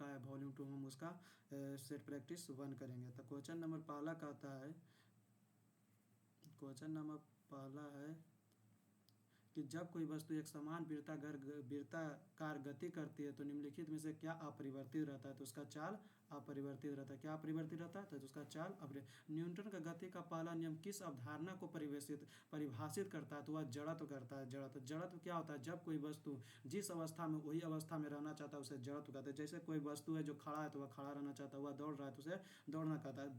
चुका है, वॉल्यूम 2 में हम उसका सेट प्रैक्टिस 1 करेंगे। तो क्वेश्चन नंबर पहला कहता है, क्वेश्चन नंबर पहला है कि जब कोई वस्तु एक समान वृत्ताकार गति करती है तो निम्नलिखित में से क्या अपरिवर्तित रहता है? तो उसका चाल अपरिवर्तित रहता है। क्या अपरिवर्तित रहता है? तो उसका चाल न्यूटन का गति का पहला नियम किस अवधारणा को परिभाषित करता है? तो वह जड़त्व करता है। जड़त्व, जड़त्व क्या होता है? जब कोई वस्तु जिस अवस्था में वही अवस्था में रहना चाहता है उसे जड़त्व कहते हैं। जैसे कोई वस्तु है जो खड़ा है तो वह खड़ा रहना चाहता है, वह दौड़ रहा है तो उसे दौड़ना कहता है।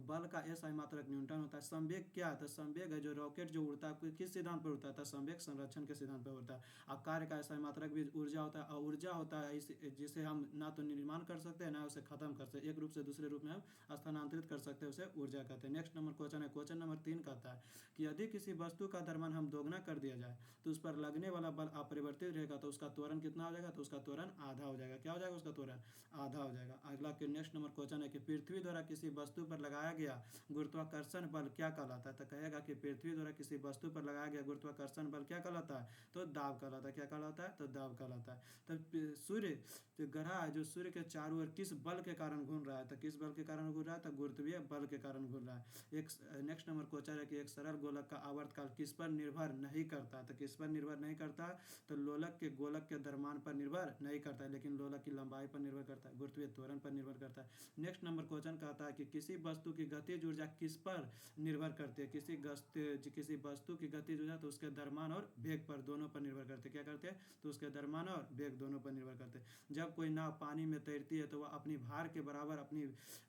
बल का SI मात्रक न्यूटन होता है। संवेग क्या है? तो संवेग है जो रॉकेट जो उड़ता है किस सिद्धांत पर उड़ता है? तो संवेग संरक्षण के सिद्धांत पर उड़ता है। अब कार्य का SI मात्रक भी ऊर्जा होता है, और ऊर्जा होता है जिसे हम ना तो निर्माण कर सकते हैं ना उसे खत्म कर सकते हैं, एक रूप से दूसरे रूप में हम स्थानांतरित कर सकते हैं, उसे ऊर्जा कहते हैं। नेक्स्ट नंबर क्वेश्चन है, क्वेश्चन नंबर 3 कहता है कि यदि किसी वस्तु का द्रव्यमान हम दोगुना कर दिया जाए तो उस पर लगने वाला बल अपरिवर्तित रहेगा, तो उसका त्वरण कितना हो जाएगा? तो उसका त्वरण आधा हो जाएगा। क्या हो जाएगा? उसका त्वरण आधा हो जाएगा। अगला के नेक्स्ट नंबर क्वेश्चन है कि पृथ्वी द्वारा किसी वस्तु पर लगाया गया गुरुत्वाकर्षण बल क्या कहलाता है? तो कहेगा कि पृथ्वी द्वारा किसी वस्तु पर लगाया गया गुरुत्वाकर्षण बल क्या कहलाता है? तो दाब कहलाता है। क्या कहलाता है? तो दाब कहलाता है। तो सूर्य जो ग्रह है जो सूर्य के चारों ओर किस बल के कारण घूम रहा है? तो किस बल के कारण घूम रहा है? तो गुरुत्वीय बल के कारण घूम रहा है। एक नेक्स्ट नंबर क्वेश्चन है कि एक सरल गोलक का आवर्तकाल किस पर निर्भर नहीं करता? तो किस पर निर्भर नहीं करता? तो लोलक के गोलक के द्रव्यमान पर निर्भर नहीं करता है, लेकिन लोलक की लंबाई पर निर्भर करता है, गुरुत्वीय त्वरण पर निर्भर करता है। नेक्स्ट नंबर क्वेश्चन कहता है कि किसी वस्तु की गतिज ऊर्जा किस पर निर्भर करती है? किसी वस्तु की गतिज ऊर्जा तो उसके द्रव्यमान और वेग पर दोनों पर निर्भर करते हैं। क्या करते हैं? तो उसके द्रव्यमान और वेग दोनों पर निर्भर करते हैं। जब कोई नाव पानी में तैरती है तो वह अपनी भार के बराबर अपनी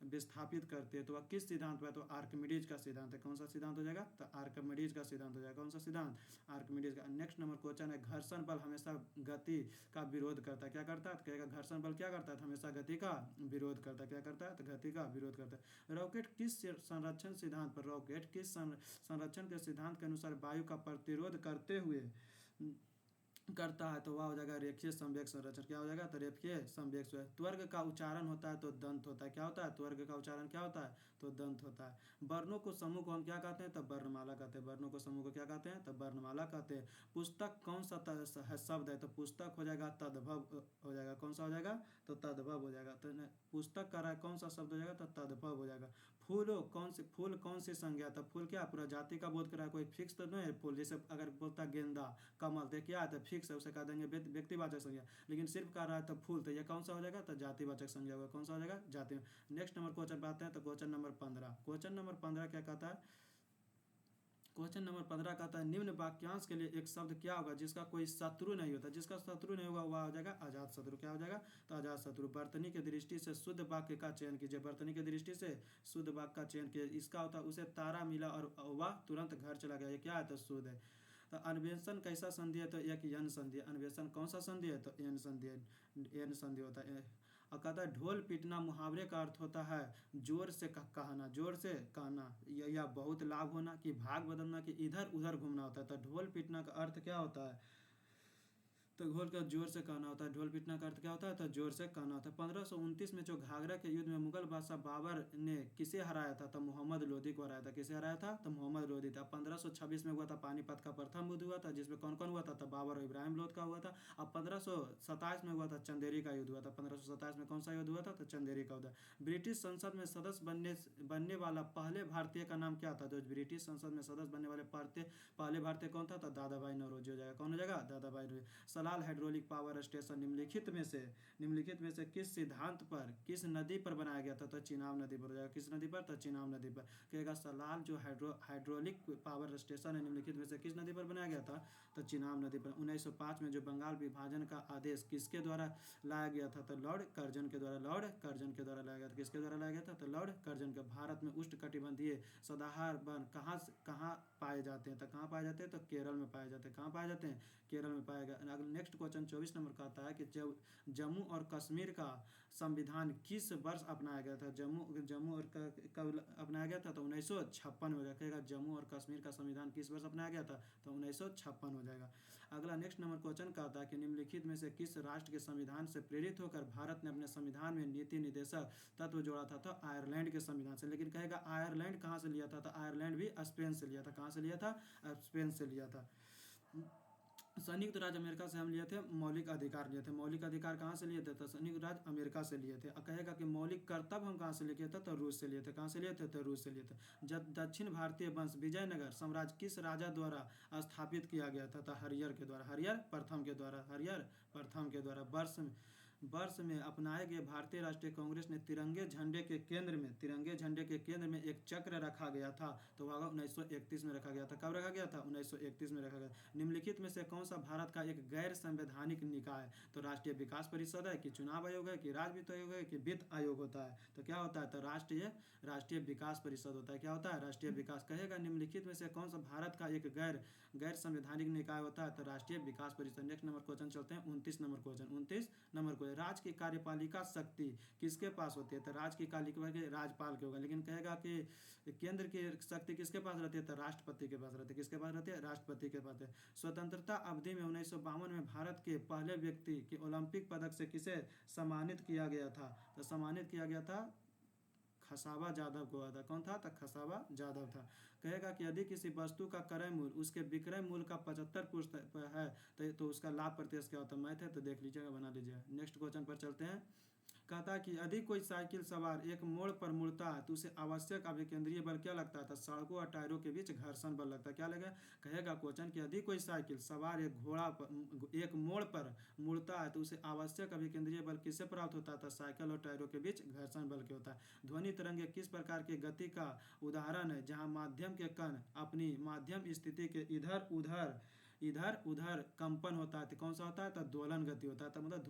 विस्थापित करती है, तो वह किस सिद्धांत पर? तो आर्किमिडीज का सिद्धांत है। कौन सा सिद्धांत हो जाएगा? तो आर्किमिडीज का सिद्धांत हो जाएगा। कौन सा सिद्धांत? आर्किमिडीज का। नेक्स्ट नंबर क्वेश्चन है, घर्षण बल हमेशा गति का विरोध करता है। क्या करता है? तो कहेगा घर्षण बल क्या करता है? हमेशा गति का विरोध करता है। क्या करता है? तो गति का विरोध करता है। रॉकेट किस संरक्षण सिद्धांत पर? रॉकेट किस संरक्षण के सिद्धांत के अनुसार वायु का प्रतिरोध करते हुए करता है? तो वह हो जाएगा रेखीय संवेग संरक्षण। क्या हो जाएगा? तो रेखीय संवेग संरक्षण। त्वर्ग का उच्चारण होता है तो दंत होता है। क्या होता है? त्वर्ग का उच्चारण क्या होता है? तो दंत होता है। वर्णों को समूह को हम क्या कहते हैं? तो वर्णमाला कहते हैं। वर्णों को समूह को क्या कहते हैं? तो वर्णमाला कहते हैं। पुस्तक कौन सा शब्द है? तो पुस्तक हो जाएगा तद्भव हो जाएगा। कौन सा हो जाएगा? तो तद्भव हो जाएगा। तो पुस्तक का कौन सा शब्द हो जाएगा? तो तद्भव हो जाएगा। फूल कौन सी संज्ञा? तो फूल क्या प्रजाति का बोध कर रहा है? कोई फिक्स तो नहीं है फूल। जैसे अगर बोलता गेंदा, कमल, तो क्या है? तो फिक्स है, उसे कह देंगे व्यक्तिवाचक संज्ञा। लेकिन सिर्फ कह रहा है तो फूल, तो ये कौन सा हो जाएगा? तो जातिवाचक संज्ञा होगा। कौन सा हो जाएगा? जाति। नेक्स्ट नंबर क्वेश्चन पे आते हैं, तो क्वेश्चन नंबर 15। क्वेश्चन नंबर 15 क्या कहता है? क्वेश्चन नंबर 15 कहता है निम्न वाक्यांश के लिए एक शब्द क्या होगा जिसका कोई शत्रु नहीं होता? जिसका शत्रु नहीं होगा वह हो जाएगा अजात शत्रु। क्या हो जाएगा? तो अजात शत्रु। वर्तनी की दृष्टि से शुद्ध वाक्य का चयन कीजिए। वर्तनी की दृष्टि से शुद्ध वाक्य का चयन कीजिए। इसका होता है उसे तारा मिला और वह तुरंत घर चला गया। ये क्या है? तो शुद्ध है। तो अन्वेषण कैसा संधि है? तो एक यन संधि। अन्वेषण कौन सा संधि है? तो एन संधि है। एन संधि होता है। और कहता है ढोल पीटना मुहावरे का अर्थ होता है जोर से कहना, जोर से कहना, या बहुत लाभ होना, कि भाग बदलना, कि इधर उधर घूमना होता है। तो ढोल पीटना का अर्थ क्या होता है? तो ढोल का जोर से कहना होता है। ढोल पीटना का अर्थ क्या होता है? तो जोर से कहना होता है। 1529 में जो घाघरा के युद्ध में मुगल बादशाह बाबर ने किसे हराया था? तो मोहम्मद लोधी को हराया था। किसे हराया था? तो मोहम्मद लोधी था। 1526 में हुआ था पानीपत का प्रथम युद्ध हुआ था, जिसमें कौन कौन हुआ था? तो बाबर और इब्राहिम लोध का हुआ था। अब 1527 में हुआ था चंदेरी का युद्ध हुआ था। 1527 में कौन सा युद्ध हुआ था? तो चंदेरी का युद्ध। ब्रिटिश संसद में सदस्य बनने वाला पहले भारतीय का नाम क्या था? तो ब्रिटिश संसद में सदस्य बनने वाले पहले भारतीय कौन था? तो दादा भाई नौरोजी हो जाएगा। कौन हो जाएगा? Dadabhai Naoroji. Salal hydraulic power station निम्नलिखित में से किस सिद्धांत पर, किस नदी पर बनाया गया था? तो चिनाब नदी पर हो जाएगा। किस नदी पर? तो चिनाब नदी पर। कहेगा सलाल जो हाइड्रोलिक पावर स्टेशन है निम्नलिखित में से किस नदी पर बनाया गया था? तो चिनाब नदी पर। 1905 में जो बंगाल विभाजन का आदेश किसके द्वारा लाया गया था? तो लॉर्ड कर्जन के द्वारा। लॉर्ड कर्जन के द्वारा लाया गया था। किसके द्वारा लाया गया था? तो लॉर्ड कर्जन के। भारत में उष्णकटिबंधीय सदाहर वन कहाँ पाए जाते हैं? तो कहाँ पाए जाते हैं? तो केरल में पाए जाते हैं। कहाँ पाए जाते हैं? केरल में पाया गया। नेक्स्ट क्वेश्चन 24 नंबर का आता है कि जब जम्मू और कश्मीर का संविधान किस वर्ष अपनाया गया था? जम्मू और कब अपनाया गया था? तो 1956 में हो जाएगा। जम्मू और कश्मीर का संविधान किस वर्ष अपनाया गया था? तो 1956 हो जाएगा। अगला नेक्स्ट नंबर क्वेश्चन का आता है कि निम्नलिखित में से किस राष्ट्र के संविधान से प्रेरित होकर भारत ने अपने संविधान में नीति निर्देशक तत्व जोड़ा था? तो आयरलैंड के संविधान से। लेकिन कहेगा आयरलैंड कहाँ से लिया था? तो आयरलैंड भी स्पेन से लिया था। कहाँ से लिया था? स्पेन से लिया था। संयुक्त राज्य अमेरिका से हम लिए थे मौलिक अधिकार लिए थे। मौलिक अधिकार कहाँ से लिए थे? तो संयुक्त राज्य अमेरिका से लिए थे। और कहेगा कि मौलिक कर्तव्य हम कहाँ से लिए थे? तो रूस से लिए थे। कहाँ से लिए थे? तो रूस से लिए थे। जब दक्षिण भारतीय वंश विजयनगर साम्राज्य किस राजा द्वारा स्थापित किया गया था? तो हरियर के द्वारा, हरियर प्रथम के द्वारा, हरियर प्रथम के द्वारा। वर्ष में अपनाए गए भारतीय राष्ट्रीय कांग्रेस ने तिरंगे झंडे के केंद्र में, तिरंगे झंडे के केंद्र में एक चक्र रखा गया था। तो वह 1931 में रखा गया था। कब रखा गया था? 1931 में रखा गया। निम्नलिखित में से कौन सा भारत का एक गैर संवैधानिक निकाय? तो राष्ट्रीय विकास परिषद है, कि चुनाव आयोग है, कि राज्य वित्त आयोग है, कि वित्त आयोग होता है? तो क्या होता है? तो राष्ट्रीय विकास परिषद होता है। क्या होता है? राष्ट्रीय विकास। कहेगा निम्नलिखित में से कौन सा भारत का एक गैर संवैधानिक निकाय होता है? तो राष्ट्रीय विकास परिषद। नेक्स्ट नंबर क्वेश्चन चलते हैं 29 नंबर क्वेश्चन। 29 नंबर क्वेश्चन, राज्य की कार्यपालिका शक्ति किसके पास होती है? तो राज्य की कार्यपालिका राज्यपाल के होगा। लेकिन कहेगा कि केंद्र की शक्ति किसके पास रहती है? तो राष्ट्रपति के पास रहती है। किसके पास रहती है? राष्ट्रपति के पास है। स्वतंत्रता अवधि में 1952 में भारत के पहले व्यक्ति के ओलंपिक पदक से किसे सम्मानित किया गया था? तो सम्मानित किया गया था खसाबा जाधव को हुआ था। कौन था? तो खसाबा जाधव था। कहेगा कि यदि किसी वस्तु का क्रय मूल्य उसके विक्रय मूल्य का 75% है तो उसका लाभ प्रतिशत क्या होता है? मैथ है तो देख लीजिएगा, बना लीजिएगा। नेक्स्ट क्वेश्चन पर चलते हैं। कहता है कि यदि कोई साइकिल सवार एक मोड़ पर मुड़ता है तो उसे आवश्यक अभिकेंद्रीय बल क्या लगता है? तो सड़कों और टायरों के बीच घर्षण बल लगता है। क्या लगेगा? कहेगा क्वेश्चन कि यदि कोई साइकिल सवार एक मोड़ पर मुड़ता है तो उसे आवश्यक अभिकेंद्रीय बल किससे प्राप्त होता है? तो साइकिल और टायरों के बीच घर्षण बल के होता है। ध्वनि तरंगे किस प्रकार की गति का उदाहरण है जहाँ माध्यम के कण अपनी माध्यम स्थिति के इधर उधर कंपन होता है? तो कौन सा होता है? तो दोलन गति होता है। तो मतलब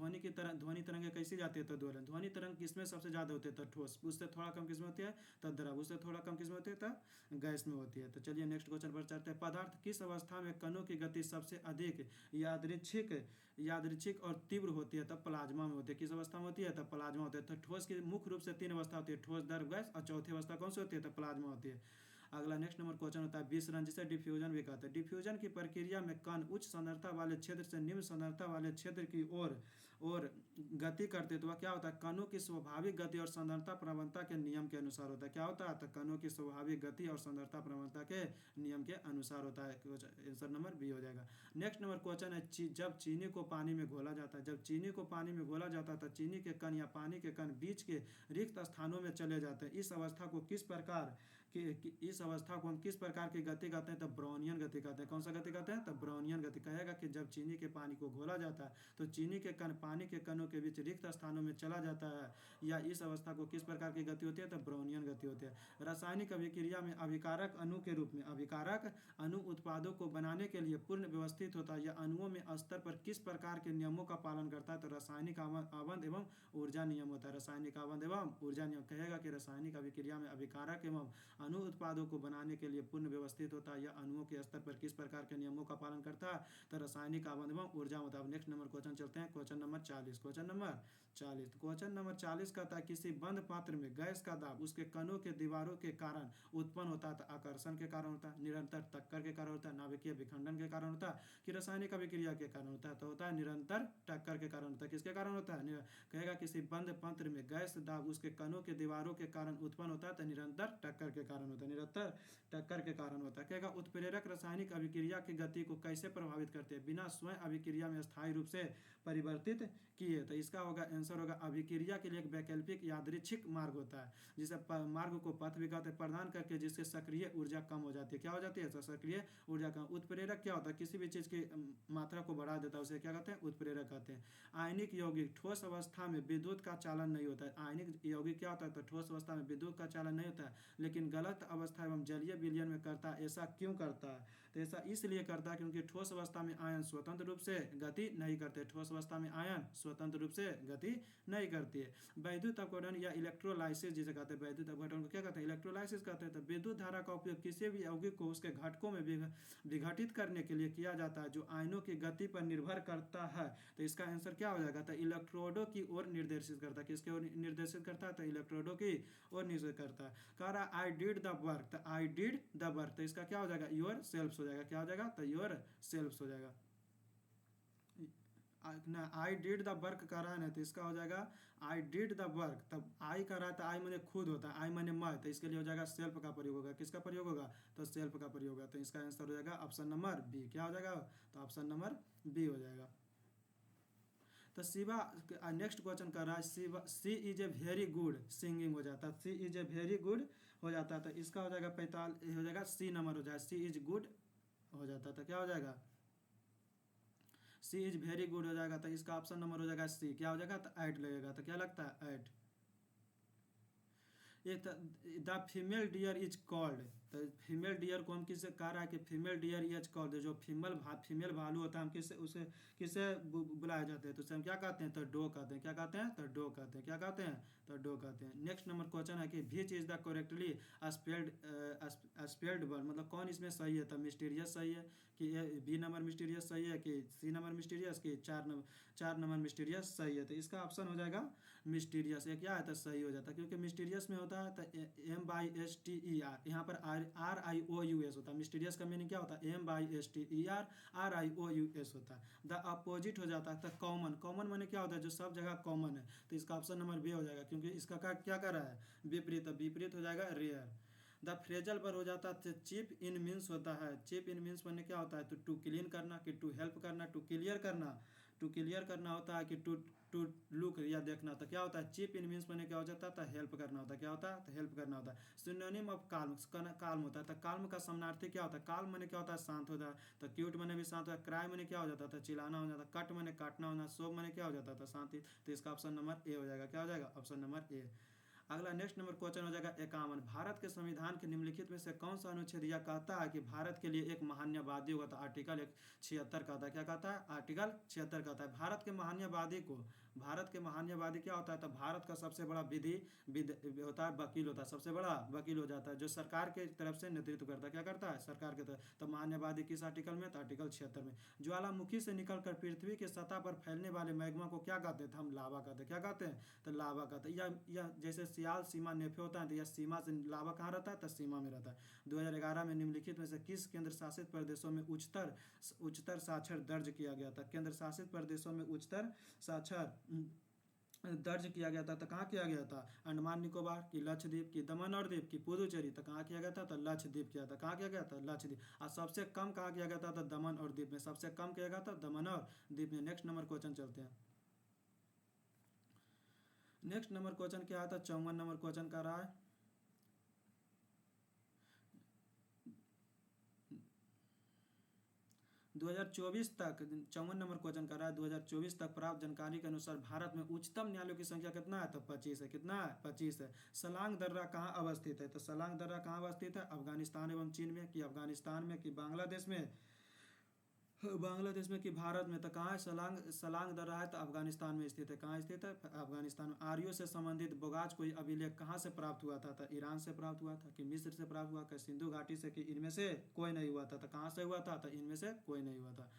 ध्वनि तरंगे कैसी जाती है? तो दोलन। ध्वनि तरंग किसमें सबसे ज़्यादा होती है? तो ठोस। उससे थोड़ा कम किसमें होती है? तो द्रव। उससे थोड़ा कम किसमें होती है? तो गैस में होती है। तो चलिए नेक्स्ट क्वेश्चन पर चलते हैं। पदार्थ किस अवस्था में कणों की गति सबसे अधिक यादृच्छिक और तीव्र होती है? तब प्लाज्मा में होती है। किस अवस्था में होती है? तब प्लाज्मा होती है। तो ठोस की मुख्य रूप से 3 अवस्था होती है, ठोस, द्रव, गैस। और चौथी अवस्था कौन सी होती है? तो प्लाज्मा होती है। अगला नेक्स्ट नंबर क्वेश्चन होता है विसरण, जिसे डिफ्यूजन भी कहते हैं। डिफ्यूजन की प्रक्रिया में कण उच्च सांद्रता वाले क्षेत्र से निम्न सांद्रता वाले क्षेत्र की ओर गति करते तो वह क्या होता है? कणों की स्वाभाविक गति और सांद्रता प्रवणता के नियम के अनुसार होता है। क्या होता है? तो कणों की स्वाभाविक गति और सांद्रता प्रवणता के नियम के अनुसार होता है। आंसर नंबर बी हो जाएगा। नेक्स्ट नंबर क्वेश्चन है जब चीनी को पानी में घोला जाता है, जब चीनी को पानी में घोला जाता है तो चीनी के कण या पानी के कण बीच के रिक्त स्थानों में चले जाते हैं। इस अवस्था को हम किस प्रकार की गति कहते हैं? तो ब्राउनियन गति कहते हैं। कौन सा गति कहते हैं? तो ब्राउनियन गति। कहेगा कि जब चीनी के पानी को घोला जाता है तो चीनी के कण पानी के कणों के बीच रिक्त स्थानों में चला जाता है, या इस अवस्था को किस प्रकार की गति होती है? तो ब्राउनियन गति होती है। रासायनिक अभिक्रिया में अभिकारक अणु के रूप में अभिकारक अणु उत्पादों को बनाने के लिए पूर्ण व्यवस्थित होता है। यह अणुओं में स्तर पर किस प्रकार के नियमों का पालन करता है? तो रासायनिक आवंध एवं ऊर्जा नियम होता है। रासायनिक आवंध एवं ऊर्जा नियम। कहेगा कि रासायनिक अभिक्रिया में अभिकारक एवं अणु उत्पादों को बनाने के लिए पूर्ण व्यवस्थित होता है। यह अणुओं के स्तर पर किस प्रकार के नियमों का पालन करता है? तो रासायनिक आवंध एवं ऊर्जा होता है। नेक्स्ट नंबर क्वेश्चन चलते हैं, क्वेश्चन नंबर 40। क्वेश्चन नंबर 40 कहता है किसी बंद पात्र में गैस का दाब उसके कणों के दीवारों के कारण उत्पन्न होता है। तो आकर्षण के कारण होता है, निरंतर टक्कर के कारण होता है, नाभिकीय विखंडन के कारण होता है, कि रासायनिक अभिक्रिया के कारण होता है? तो होता है निरंतर टक्कर के कारण होता है। किसके कारण होता है? कहेगा किसी बंद पात्र में गैस दाब उसके कणों के दीवारों के कारण उत्पन्न होता है। तो निरंतर टक्कर के कारण होता है, निरंतर टक्कर के कारण होता है। कहेगा उत्प्रेरक रासायनिक अभिक्रिया की गति को कैसे प्रभावित करते हैं बिना स्वयं अभिक्रिया में स्थायी रूप से परिवर्तित किए? तो इसका होगा आंसर होगा अभिक्रिया के लिए एक वैकल्पिक यादृच्छिक मार्ग होता है, जिसे मार्ग को पथ भी कहते हैं, प्रदान करके जिससे सक्रिय ऊर्जा कम हो जाती है। क्या हो जाती है? तो सक्रिय ऊर्जा कम। उत्प्रेरक क्या होता है? किसी भी चीज़ की मात्रा को बढ़ा देता है, उसे क्या कहते हैं? उत्प्रेरक कहते हैं। आयनिक यौगिक ठोस अवस्था में विद्युत का चालन नहीं होता है। आयनिक यौगिक क्या होता है? तो ठोस अवस्था में विद्युत का चालन नहीं होता है, लेकिन गलत अवस्था एवं जलीय विलयन में करता है। ऐसा क्यों करता है? तो ऐसा इसलिए करता है क्योंकि ठोस अवस्था में आयन स्वतंत्र रूप से गति नहीं करते। ठोस अवस्था में आयन स्वतंत्र रूप से गति नहीं करती है। वैद्युत अपघटन या इलेक्ट्रोलाइसिस जिसे कहते हैं, वैद्युत अपघटन को क्या कहते हैं? इलेक्ट्रोलाइसिस कहते हैं। तो विद्युत धारा का उपयोग किसी भी यौगिक को उसके घटकों में विघटित करने के लिए किया जाता है जो आयनों की गति पर निर्भर करता है। तो इसका आंसर क्या हो जाएगा? तो इलेक्ट्रोडों की ओर निर्देशित करता है। किसके ओर निर्देशित करता है? तो इलेक्ट्रोडों की ओर निर्देशित करता है। कह रहा आई डिड द वर्क, तो आई डिड द वर्क, तो इसका क्या हो जाएगा? योर सेल्फ हो जाएगा। क्या हो जाएगा? तो योर सेल्फ हो जाएगा। ना आई डिड द वर्क कर रहा है ना, तो इसका हो जाएगा आई डिड द वर्क। तब आई कर रहा है तो आई मैंने खुद होता है, आई मैंने मैं, तो इसके लिए हो जाएगा सेल्फ का प्रयोग होगा। किसका प्रयोग होगा? तो सेल्फ का प्रयोग होगा। तो इसका आंसर हो जाएगा ऑप्शन नंबर बी। क्या हो जाएगा? तो ऑप्शन नंबर बी हो जाएगा। तो शिवा नेक्स्ट क्वेश्चन कर रहा है, Shiva she is a very good singing हो जाता है, she is a very good हो जाता है। तो इसका हो जाएगा 45 हो जाएगा सी नंबर हो जाएगा, सी इज गुड हो जाता है। तो क्या हो जाएगा? सी इज वेरी गुड हो जाएगा। तो इसका ऑप्शन नंबर हो जाएगा सी। क्या हो जाएगा? तो 8 लगेगा। तो क्या लगता है? 8। एक the female deer is called, तो फीमेल डियर को हम किससे कह रहा है कि फीमेल डियर इज कॉल्ड, जो फीमेल भालू होता है हम किससे उसे किससे बुलाए जाते हैं? तो उसे हम क्या कहते हैं? तो डो कहते हैं। क्या कहते हैं? तो डो कहते हैं। क्या कहते हैं? तो डो कहते हैं। नेक्स्ट नंबर क्वेश्चन है कि which is the correctly spelled word, मतलब कौन इसमें सही है? तो मिस्टीरियस सही है कि बी नंबर मिस्टीरियस सही है कि सी नंबर मिस्टीरियस कि 4 नंबर मिस्टीरियस सही है? तो इसका ऑप्शन हो जाएगा मिस्टीरियस। ये क्या है? तो सही हो जाता है, क्योंकि मिस्टीरियस में होता है तो MYSTER, यहाँ पर RIOUS होता है। मिस्टीरियस का मीनिंग क्या होता है? MYSTER RIOUS होता है। द अपोजिट हो जाता है तो कॉमन, कॉमन माने क्या होता है? जो सब जगह कॉमन है। तो इसका ऑप्शन नंबर बी हो जाएगा, क्योंकि इसका क्या कर रहा है? विपरीत। विपरीत हो जाएगा रेयर। द फ्रेजल पर हो जाता है चीप इन मीन्स होता है, चीप इन मीन्स माने क्या होता है? तो टू क्लीन करना कि टू हेल्प करना, टू क्लियर करना, टू क्लियर करना होता है कि टू लुक या देखना। तो क्या होता है? चीप इन मीन्स माने क्या हो जाता है? तो हेल्प करना होता है। क्या होता है? तो हेल्प करना होता है। सिनोनिम ऑफ काल्म, काल्म होता है। तो काल्म का समानार्थी क्या होता है? काल्म माने क्या होता है? शांत होता है। तो क्यूट माने भी शांत होता है। क्राई माने क्या हो जाता था? चिल्लाना हो जाता है। कट माने काटना होना। सोब माने क्या हो जाता था? शांति। तो इसका ऑप्शन नंबर ए हो जाएगा। क्या हो जाएगा? Option number A. अगला नेक्स्ट नंबर क्वेश्चन हो जाएगा 51। भारत के संविधान के निम्नलिखित में से कौन सा अनुच्छेद यह कहता है कि भारत के लिए एक महान्यवादी होगा? तो आर्टिकल 76 कहता है। क्या कहता है? आर्टिकल 76 कहता है भारत के महान्यवादी को, भारत के महान्यवादी क्या होता है? तो भारत का सबसे बड़ा विधि होता है वकील होता है, सबसे बड़ा वकील हो जाता है, जो सरकार के तरफ से नेतृत्व करता है। क्या करता है? सरकार के तरफ। तो महान्यवादी किस आर्टिकल में? तो आर्टिकल 76 में। ज्वालामुखी से निकलकर पृथ्वी के सतह पर फैलने वाले मैग्मा को क्या कहते हैं? तो हम लावा कहते हैं। क्या कहते हैं? तो लावा कहते हैं। यह जैसे सियाल सीमा नेफे होता है, तो यह सीमा से लावा कहाँ रहता है? तो सीमा में रहता है। 2011 में निम्नलिखित में से किस केंद्र शासित प्रदेशों में उच्चतर साक्षर दर्ज किया गया था? केंद्र शासित प्रदेशों में उच्चतर साक्षर दर्ज किया गया था। तो कहाँ किया गया था? अंडमान निकोबार की, लक्षद्वीप की, दमन और द्वीप की, पुदुचेरी। तो कहाँ किया गया था? तो लक्षद्वीप किया था। कहाँ किया गया था? लक्षद्वीप। और सबसे कम कहाँ किया गया था? तो दमन और द्वीप में। सबसे कम किया गया था दमन और द्वीप में। नेक्स्ट नंबर क्वेश्चन चलते हैं। नेक्स्ट नंबर क्वेश्चन क्या आता है? 54 नंबर क्वेश्चन का रहा है 2024 तक, 54 नंबर क्वेश्चन कर रहा है 2024 तक प्राप्त जानकारी के अनुसार भारत में उच्चतम न्यायालयों की संख्या कितना है? तो 25 है। कितना है? 25 है। सलांग दर्रा कहाँ अवस्थित है? तो सलांग दर्रा कहाँ अवस्थित है? अफगानिस्तान एवं चीन में कि अफगानिस्तान में कि बांग्लादेश में? बांग्लादेश में कि भारत में? तो कहाँ है सलांग दर्रा है? तो अफगानिस्तान में स्थित है। कहाँ स्थित है? अफगानिस्तान में। आर्यों से संबंधित बोगाज कोई अभिलेख कहाँ से प्राप्त हुआ था? तो ईरान से प्राप्त हुआ था कि मिस्र से प्राप्त हुआ कि सिंधु घाटी से, कि इनमें से कोई नहीं हुआ था? तो कहाँ से हुआ था? तो इनमें से कोई नहीं हुआ था।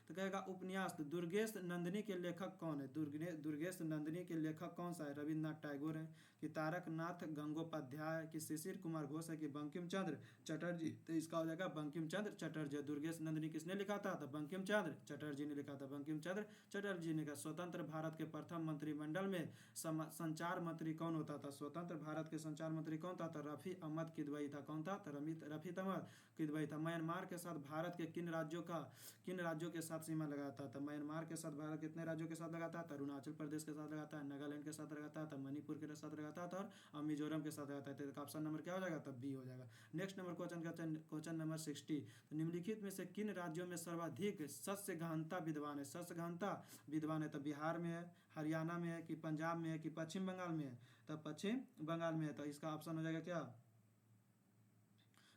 तो कहेगा उपन्यास दुर्गेश नंदिनी के लेखक कौन है? दुर्गेश नंदिनी के लेखक कौन सा है? रविन्द्रनाथ टैगोर है कि तारकनाथ गंगोपाध्याय कि शिशिर कुमार घोष है कि बंकिम चंद्र चटर्जी? तो इसका हो जाएगा बंकिम चंद्र चटर्जी। दुर्गेश नंदिनी किसने लिखा था? तो बंकिम चंद्र चटर्जी ने लिखा था। बंकिम चंद्र चटर्जी ने कहा। स्वतंत्र भारत के प्रथम मंत्रिमंडल में संचार मंत्री कौन होता था? स्वतंत्र भारत के संचार मंत्री कौन था? तो रफ़ी अहमद किदवई था। कौन था? तो रफ़ी अहमद किदवई था। म्यांमार के साथ भारत के किन राज्यों के साथ सीमा लगाता है? तो म्यांमार के साथ भारत कितने राज्यों के साथ लगाता है? तो अरुणाचल प्रदेश के साथ लगाता है, नागालैंड के साथ लगाता है, तो मणिपुर के साथ लगाता है और मिजोरम के साथ लगाता है। तो ऑप्शन नंबर क्या हो जाएगा? तब बी हो जाएगा। Next number question number 60। तो निम्नलिखित में से किन राज्यों में सर्वाधिक सस्य गहनता विद्वान है? सस्य गहनता विद्वान है तो बिहार में है, हरियाणा में है कि पंजाब में है कि पश्चिम बंगाल में है? तो पश्चिम बंगाल में है। तो इसका ऑप्शन हो जाएगा क्या?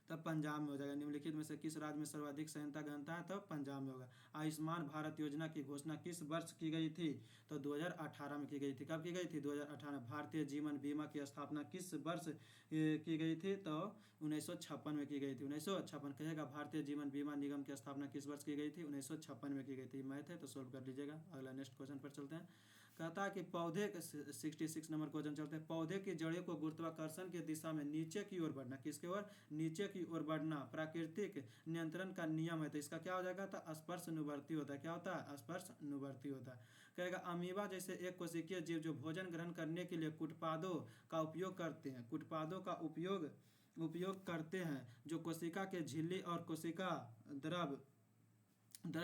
तब पंजाब में हो जाएगा। निम्नलिखित में से किस राज्य में सर्वाधिक सहायता गहनता है? तब पंजाब में होगा। आयुष्मान भारत योजना की घोषणा किस वर्ष की गई थी? तो 2018 में की गई थी। कब की गई थी? 2018। भारतीय जीवन बीमा की स्थापना किस वर्ष की गई थी? तो 1956 में की गई थी। 1956 कहेगा भारतीय जीवन बीमा निगम की स्थापना किस वर्ष की गई थी? 1956 में की गई थी। मैथ है तो सोल्व कर लीजिएगा। अगला नेक्स्ट क्वेश्चन पर चलते हैं। कहता है कि पौधे 66 नंबर क्वेश्चन चलते हैं। पौधे की जड़ों को गुरुत्वाकर्षण की दिशा में नीचे की ओर बढ़ना, किसके ओर, नीचे की ओर बढ़ना प्राकृतिक नियंत्रण का नियम है। तो इसका क्या हो जाएगा, तो स्पर्शनुवर्ती होता है। क्या होता है, स्पर्शनुवर्ती होता है। कहेगा अमीबा जैसे एक कोशिकीय जीव जो भोजन ग्रहण करने के लिए कुटपादों का उपयोग करते हैं, कुटपादों का उपयोग करते हैं, जो कोशिका के झिल्ली और कोशिका द्रव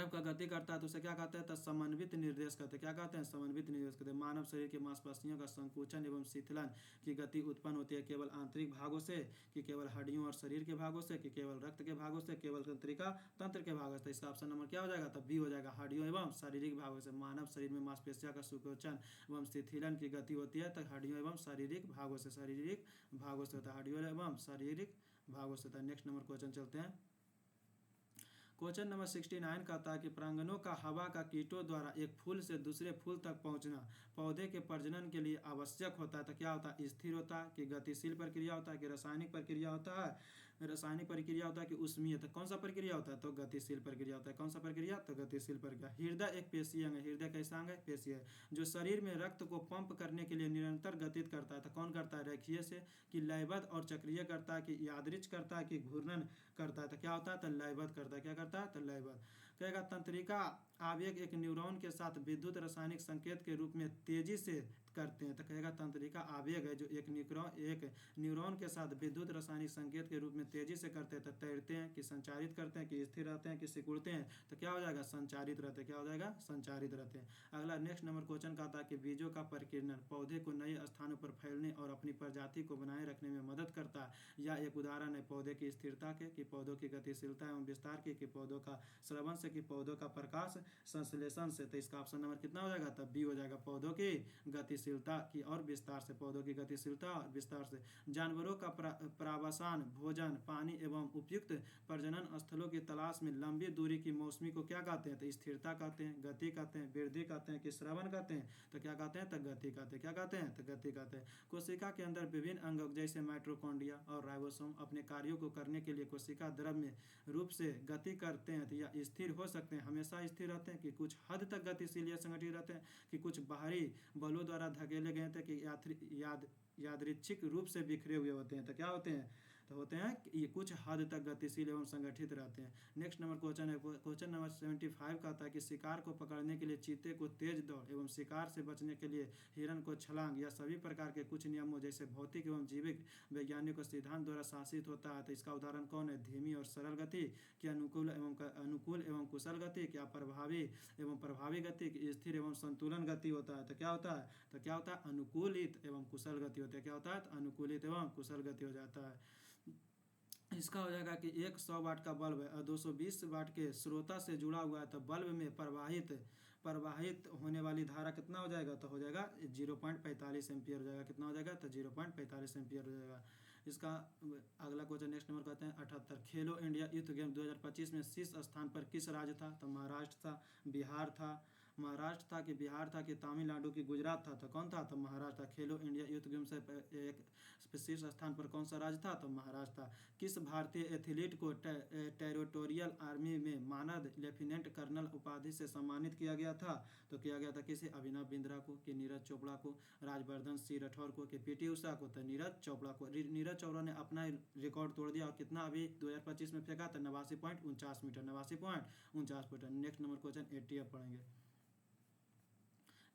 का गति करता है, तो उसे क्या कहते हैं, तो समन्वित निर्देश कहते हैं। क्या कहते हैं, समन्वित निर्देश कहते हैं। मानव शरीर के मांसपेशियों का संकुचन एवं शीतलन की गति उत्पन्न होती है केवल आंतरिक भागों से, कि केवल हड्डियों और शरीर के भागों से, कि केवल रक्त के भागों से, केवल तंत्र के भागों से। इसका ऑप्शन नंबर क्या हो जाएगा, तब बी हो जाएगा, हड्डियों एवं शारीरिक भागों से। मानव शरीर में मांसपेशियों का संकुचन एवं शिथिलन की गति होती है तो हड्डियों एवं शारीरिक भागों से, शारीरिक भागों से होता है, हड्डियों एवं शारीरिक भागों से होता है। नेक्स्ट नंबर क्वेश्चन चलते हैं। क्वेश्चन नंबर 69 कहता है कि प्रांगणों का हवा का कीटों द्वारा एक फूल से दूसरे फूल तक पहुंचना पौधे के प्रजनन के लिए आवश्यक होता है। तो क्या होता है, स्थिर होता है, कि गतिशील प्रक्रिया होता है, कि रासायनिक प्रक्रिया होता है, रासायनिक प्रक्रिया होता है, कि उष्मीय। तो कौन सा प्रक्रिया होता है, तो गतिशील प्रक्रिया होता है। कौन सा प्रक्रिया, तो गतिशील प्रक्रिया। हृदय एक पेशीय अंग है, हृदय कैसा अंग है, पेशीय है, जो शरीर में रक्त को पंप करने के लिए निरंतर गतित करता है। तो कौन करता है, रेखीय से, कि लयबद्ध और चक्रीय करता है, कि यादृच करता है, कि घूर्णन करता है। तो क्या होता है, तो लयबद्ध करता है। क्या करता है, तो लयबद्ध। कहेगा तंत्रिका आवेग एक न्यूरॉन के साथ विद्युत रासायनिक संकेत के रूप में तेजी से करते हैं। तो कहेगा तंत्रिका आवेग है जो एक न्यूरॉन के साथ विद्युत रासायनिक संकेत के रूप में तेजी से करते हैं। तो तैरते हैं, कि संचारित करते हैं, कि स्थिर रहते हैं, कि सिकुड़ते हैं। तो क्या हो जाएगा, संचारित रहते हैं। क्या हो जाएगा, संचारित रहते हैं। अगला नेक्स्ट नंबर क्वेश्चन कहता है कि बीजों का परिकीर्णन पौधे को नए स्थानों पर फैलने और अपनी प्रजाति को बनाए रखने में मदद करता है। या एक उदाहरण है पौधे की स्थिरता के, कि पौधों की गतिशीलता एवं विस्तार की, कि पौधों का श्रवण से, कि पौधों का प्रकाश संश्लेषण से। तो इसका ऑप्शन नंबर कितना हो जाएगा, तब बी हो जाएगा, पौधों की गतिशीलता की और विस्तार से, पौधों की गतिशीलता और विस्तार से। जानवरों का प्रावसान, भोजन, पानी एवं उपयुक्त प्रजनन स्थलों की तलाश में लंबी दूरी की मौसमी को क्या कहते हैं, तो स्थिरता कहते हैं, गति कहते हैं, वृद्धि कहते हैं, कि श्रवण कहते हैं। तो क्या कहते हैं, तो गति कहते हैं। क्या कहते हैं, तो गति कहते हैं। कोशिका के अंदर विभिन्न अंग जैसे माइटोकॉन्ड्रिया और राइबोसोम अपने कार्यों को करने के लिए कोशिका द्रव में रूप से गति करते हैं। तो या स्थिर हो सकते हैं, हमेशा स्थिर रहते हैं, कि कुछ हद तक गतिशील या संगठित रहते हैं, कि कुछ बाहरी बलों द्वारा धकेले गए थे, कि यादृच्छिक रूप से बिखरे हुए होते हैं। तो क्या होते हैं, तो होते हैं कि ये कुछ हद तक गतिशील एवं संगठित रहते हैं। नेक्स्ट नंबर क्वेश्चन है, क्वेश्चन नंबर 75 कहता है कि शिकार को पकड़ने के लिए चीते को तेज दौड़ एवं शिकार से बचने के लिए हिरन को छलांग या सभी प्रकार के कुछ नियमों जैसे भौतिक एवं जैविक वैज्ञानिक सिद्धांत द्वारा शासित होता है। तो इसका उदाहरण कौन है, धीमी और सरल गति, कि अनुकूल एवं कुशल गति, क्या प्रभावी गति, कि स्थिर एवं संतुलन गति होता है। तो क्या होता है, तो क्या होता है, अनुकूलित एवं कुशल गति होती है। क्या होता है, तो अनुकूलित एवं कुशल गति हो जाता है। इसका हो जाएगा कि 100 वाट का बल्ब है और 220 वाट के स्रोता से जुड़ा हुआ है। तो बल्ब में प्रवाहित होने वाली धारा कितना हो जाएगा, तो हो जाएगा 0.45 एम्पियर हो जाएगा। कितना हो जाएगा, तो 0.45 एम्पियर हो जाएगा। इसका अगला क्वेश्चन नेक्स्ट नंबर कहते हैं 78। खेलो इंडिया यूथ गेम 2025 में शीर्ष स्थान पर किस राज्य था, तो महाराष्ट्र था, बिहार था, महाराष्ट्र था, कि बिहार था, कि तमिलनाडु, की गुजरात था। तो कौन था, तो महाराष्ट्र था। खेलो इंडिया यूथ गेम से एक शीर्ष स्थान पर कौन सा राज्य था, तो महाराष्ट्र था। किस भारतीय एथलीट को टेरिटोरियल आर्मी में मानद लेफ्टिनेंट कर्नल उपाधि से सम्मानित किया गया था, तो किया गया था किसे, अभिनव बिंद्रा को, कि नीरज चोपड़ा को, राजवर्धन सिंह राठौर को, कि पीटी उषा को, तो नीरज चोपड़ा को। नीरज चोपड़ा ने अपना रिकॉर्ड तोड़ दिया और कितना अभी 2025 में फेंका था, 89.49 metre, 89.49 metre. Next number question 80 अब पढ़ेंगे।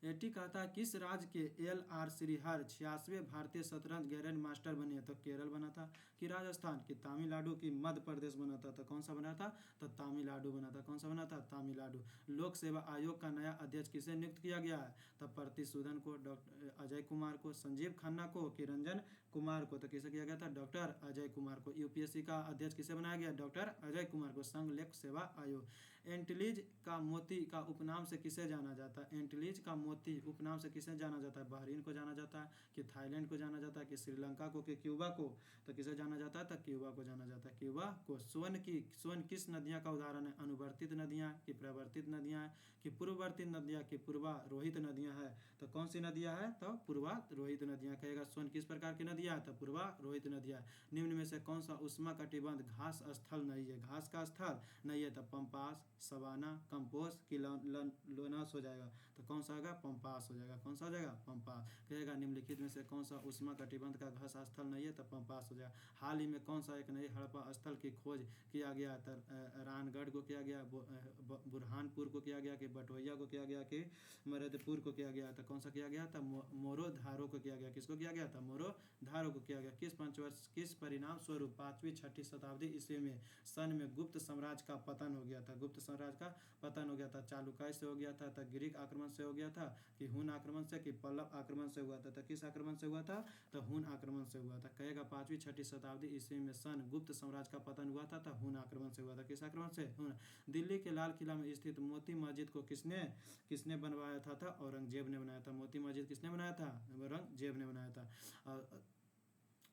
80 कहता है किस राज्य के LR श्रीहर 86वें भारतीय शतरंज ग्रैंड मास्टर बने हैं, तो केरल बना था, कि राजस्थान, कि तमिलनाडु, की मध्य प्रदेश बना था। तो कौन सा बना था, तो तमिलनाडु बना था। कौन सा बना था, तमिलनाडु। लोक सेवा आयोग का नया अध्यक्ष किसे नियुक्त किया गया है, तो प्रतिसूदन को, डॉक्टर अजय कुमार को, संजीव खन्ना को, कि रंजन कुमार को। तो किसे किया गया था, डॉक्टर अजय कुमार को। यूपीएससी का अध्यक्ष किसे बनाया गया, डॉक्टर अजय कुमार को। संघ लोक सेवा आयोग। एंटिलीज का मोती का उपनाम से किसे जाना जाता है, एंटिलीज का मोती उपनाम से किसे जाना जाता है, बहरीन को जाना जाता है, कि थाईलैंड को जाना जाता है, कि श्रीलंका को, कि क्यूबा को। तो किसे जाना जाता है, तो क्यूबा को जाना जाता है, क्यूबा को। स्वर्ण किस नदियाँ का उदाहरण है, अनुवर्तित नदियाँ, कि प्रवर्तित नदियाँ, कि पूर्ववर्ती नदियाँ, कि पूर्वारोहित नदियाँ है। तो कौन सी नदियाँ है, तो पूर्वारोहित नदियाँ। कहेगा स्वर्ण किस प्रकार की नदियाँ है, तो पूर्वारोहित नदियाँ। निम्न में से कौन सा उष्णकटिबंध घास स्थल नहीं है, घास का स्थल नहीं है, तो पंपास, सवाना, कंपोस्ट, कि लोनास हो जाएगा। तो कौन सा होगा, पंपास हो जाएगा। कौन सा हो जाएगा? पंपास। कहेगा निम्नलिखित में से कौन सा उष्मा कटिबंध का घस स्थल नहीं है? तो पंपास हो जाएगा। हाल ही में कौन सा एक नए हड़प्पा स्थल की खोज किया गया? तो रानगढ़ को किया गया, बुरहानपुर को किया गया, कि बटोहिया को किया गया, कि मरदपुर को किया गया? तो कौन सा किया गया था? मोरोधारो को किया गया। किसको किया गया था? मोरोधारो को किया गया। किस पंचवर्ष किस परिणाम स्वरूप 5वीं-6ठी शताब्दी ईस्वी में सन में गुप्त साम्राज्य का पतन हो गया था? गुप्त साम्राज्य का पतन हो गया था। चालुक्य से हो गया था, तो ग्रीक आक्रमण से हो गया था, कि हुन आक्रमण से, कि पल्लव आक्रमण से हुआ था? तो किस आक्रमण से हुआ था? तो हुन आक्रमण से हुआ था। कहेगा 5वीं-6ठी शताब्दी ईस्वी में सन गुप्त साम्राज्य का पतन हुआ था, तो हुन आक्रमण से हुआ था। किस आक्रमण से? हुन। दिल्ली के लाल किला में स्थित मोती मस्जिद को किसने किसने बनवाया था? औरंगजेब ने बनाया था। मोती मस्जिद किसने बनाया था? औरंगजेब ने बनाया था।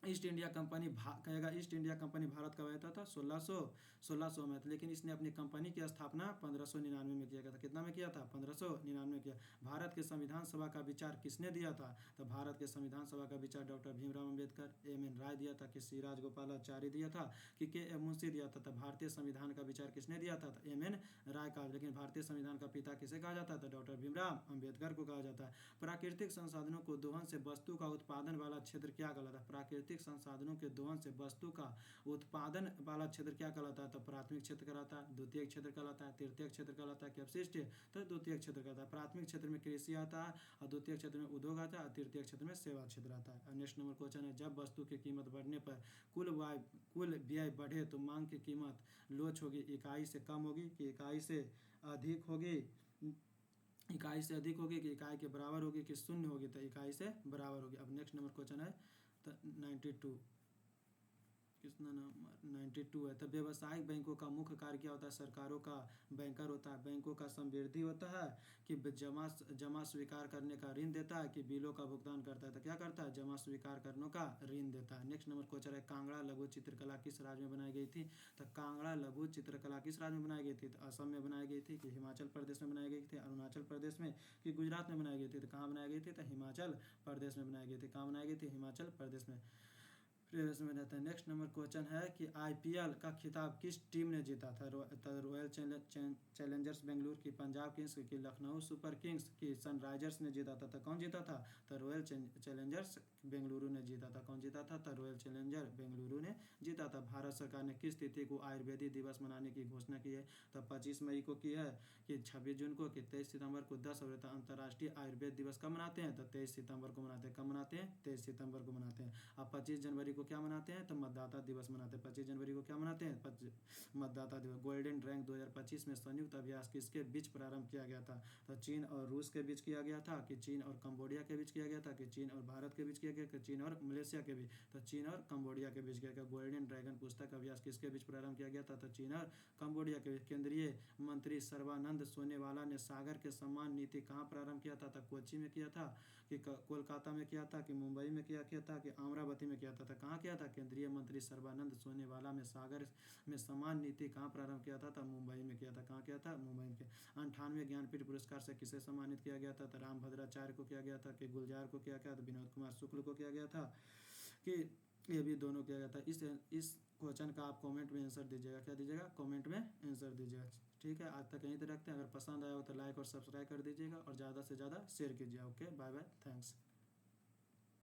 ईस्ट इंडिया कंपनी कहेगा ईस्ट इंडिया कंपनी भारत कब आया था? 1600 में। लेकिन इसने अपनी कंपनी की स्थापना 1599 में किया था। कितना में किया था? 1599 में किया। भारत के संविधान सभा का विचार किसने दिया था? तो भारत के संविधान सभा का विचार डॉक्टर भीमराव अम्बेडकर, एम.एन. राय दिया था, कि सी राजगोपालाचारी दिया था, कि के.एम. मुंशी दिया था? तो भारतीय संविधान का विचार किसने दिया था? तो एम.एन. राय का। लेकिन भारतीय संविधान का पिता किसे कहा जाता था? डॉक्टर भीमराव अम्बेडकर को कहा जाता है। प्राकृतिक संसाधनों को दोहन से वस्तु का उत्पादन वाला क्षेत्र क्या कहलाता है? प्राकृतिक संसाधनों के दोहन से वस्तु का उत्पादन वाला क्षेत्र क्या कहलाता है? तो प्राथमिक क्षेत्र कहलाता है, द्वितीयक क्षेत्र कहलाता है, तृतीयक क्षेत्र कहलाता है, कि अपशिष्ट? तो द्वितीयक क्षेत्र कहलाता है। प्राथमिक क्षेत्र में कृषि आता है, और द्वितीयक क्षेत्र में उद्योग आता है, और तृतीयक क्षेत्र में सेवा क्षेत्र आता है। नेक्स्ट नंबर क्वेश्चन है, जब वस्तु की कीमत बढ़ने पर कुल व्यय बढ़े तो मांग की कीमत लोच होगी, इकाई से कम होगी, कि इकाई से अधिक होगी? इकाई से अधिक होगी, कि इकाई के बराबर होगी, कि शून्य होगी? तो इकाई से बराबर होगी। अब नेक्स्ट नंबर क्वेश्चन है 92, कितना नंबर 92 है। तो व्यवसायिक बैंकों का मुख्य कार्य क्या होता है? सरकारों का बैंकर होता है। बैंकों का संवृद्धि होता है, कि जमा स्वीकार करने का ऋण देता है, कि बिलों का भुगतान करता है? तो क्या करता है? जमा स्वीकार करने का ऋण देता है। नेक्स्ट नंबर क्वेश्चन है, कांगड़ा लघु चित्रकला किस राज्य में बनाई गई थी? तो कांगड़ा लघु चित्रकला किस राज्य में बनाई गई थी? तो असम में बनाई गई थी, कि हिमाचल प्रदेश में बनाई गई थी, अरुणाचल प्रदेश में, कि गुजरात में बनाई गई थी? तो कहाँ बनाई गई थी? तो हिमाचल प्रदेश में बनाई गई थी। कहाँ बनाई गई थी? हिमाचल प्रदेश में प्रदेश में रहता है। नेक्स्ट नंबर क्वेश्चन है, कि आईपीएल का खिताब किस टीम ने जीता था? रॉयल चैलेंजर्स बेंगलुरु, की पंजाब किंग्स, की लखनऊ सुपर किंग्स, की सनराइजर्स ने जीता था? तो कौन जीता था? तो रॉयल चैलेंजर्स बेंगलुरु ने जीता था। कौन जीता था? तो रॉयल चैलेंजर बेंगलुरु ने जीता था। भारत सरकार ने किस तिथि को आयुर्वेदिक दिवस मनाने की घोषणा की है? तो 25 मई को की है, कि 26 जून को, कि 23 सितंबर को? 10 अप्रैल। अंतर्राष्ट्रीय आयुर्वेद दिवस कब मनाते हैं? तो 23 सितंबर को मनाते हैं। कब मनाते हैं? 23 सितंबर को मनाते हैं। अब 25 जनवरी को क्या मनाते हैं? तो मतदाता दिवस मनाते हैं। 25 जनवरी को क्या मनाते हैं? मतदाता दिवस। गोल्डन रैंक 2025 में संयुक्त अभ्यास किसके बीच प्रारंभ किया गया था? तो चीन और रूस के बीच किया गया था, कि चीन और कंबोडिया के बीच किया गया था, कि चीन और भारत के बीच किया गया, कि चीन और मलेशिया के बीच? तो चीन और कंबोडिया के बीच किया गया। गोल्डन ड्रैगन पुस्तक अभ्यास किसके बीच प्रारंभ किया गया था? तो चीन और कंबोडिया के बीच। केंद्रीय मंत्री सर्बानंद सोनोवाला ने सागर के सम्मान नीति कहाँ प्रारंभ किया था? तो कोच्चि में किया था, कि कोलकाता में किया था, कि मुंबई में किया था, कि अमरावती में किया था? तो कहाँ किया था? केंद्रीय मंत्री सर्बानंद सोनोवाला में सागर में समान नीति कहाँ प्रारंभ किया था? तो मुंबई में किया था। कहाँ किया था? मुंबई में किया। 98वें ज्ञानपीठ पुरस्कार से किसे सम्मानित किया गया था? तो रामभद्राचार्य को किया गया था, कि गुलजार को किया गया था, विनोद कुमार शुक्ल को किया गया था, कि ये भी दोनों किया गया था। इस क्वेश्चन का आप कमेंट में आंसर दीजिएगा। क्या दीजिएगा? कमेंट में आंसर दीजिएगा। ठीक है, आज तक यहीं तक रखते हैं। अगर पसंद आया हो तो लाइक और सब्सक्राइब कर दीजिएगा, और ज़्यादा से ज़्यादा शेयर कीजिए। Okay, bye bye, thanks.